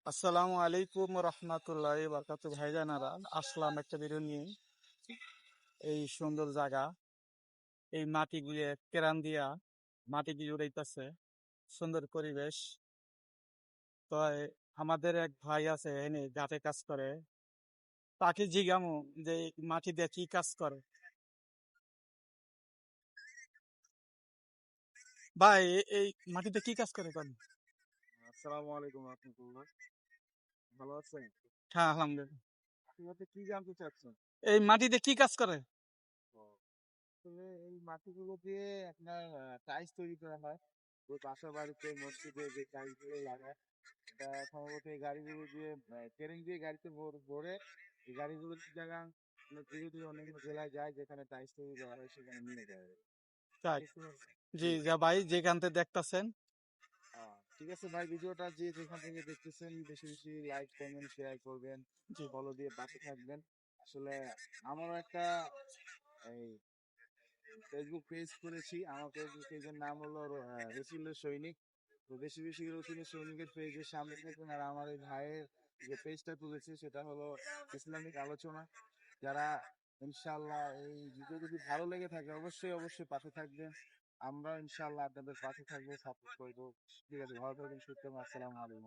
আসসালামু আলাইকুম রহমতুল্লাহ বারকাতু ভাইজানারা আসলাম একটা ভিডিও নিয়ে। এই সুন্দর জায়গা, এই মাটিগুলি কেরান দিয়া মাটি দিয়ে উড়াইতেছে, সুন্দর পরিবেশ। তো আমাদের এক ভাই আছে এনে ঘাটে কাজ করে, তাকে জিজ্ঞামু যে এই মাটি দিয়ে কি কাজ করে। ভাই এই মাটিতে কি কাজ করে কোন? আসসালামু আলাইকুম রহমতুল্লাহ। ভালো আছেন? হ্যাঁ, আলহামদুলিল্লাহ। আপনি হয়তো কি জানতে চাচ্ছেন? এই মাটিতে কি কাজ করে? ও, আসলে এই মাটিগুলো দিয়ে আপনার টাইলস তৈরি করা হয়। ওই বাসা বাড়িতে মসজিদে যে টাইলস গুলো লাগায়, এটা সম্ভবত এই গাড়িগুলো দিয়ে ট্রেন দিয়ে গাড়িতে ভরে এই গাড়িগুলো জায়গা ধীরে ধীরে অনেক জেলায় যায় যেখানে টাইলস তৈরি করা হয় সেখানে নিয়ে যায়। তাই? বুঝতে পারছেন? জি জি। যা ভাই যেখান থেকে দেখতাছেন। ঠিক আছে ভাই, ভিডিওটা যে যেখান থেকে দেখতেছেন বেশি বেশি লাইক কমেন্ট শেয়ার করবেন, জি ফলো দিয়ে পাশে থাকবেন। আসলে আমারও একটা এই ফেসবুক পেজ করেছি। আমার ফেসবুক পেজের নাম হলো রসুলের সৈনিক। তো বেশি বেশি রসুলের সৈনিকের পেজের সামনে থাকুন। আর আমার এই ভাইয়ের যে পেজটা তুলেছে সেটা হলো ইসলামিক আলোচনা। যারা ইনশাল্লাহ এই ভিডিও যদি ভালো লেগে থাকে অবশ্যই অবশ্যই পাশে থাকবেন। আমরা ইনশাল্লাহ আপনাদের পাশে থাকবো, সাপোর্ট করবো। ঠিক আছে, ভালো থাকবেন, সুস্থ থাকবেন। আসসালামু আলাইকুম।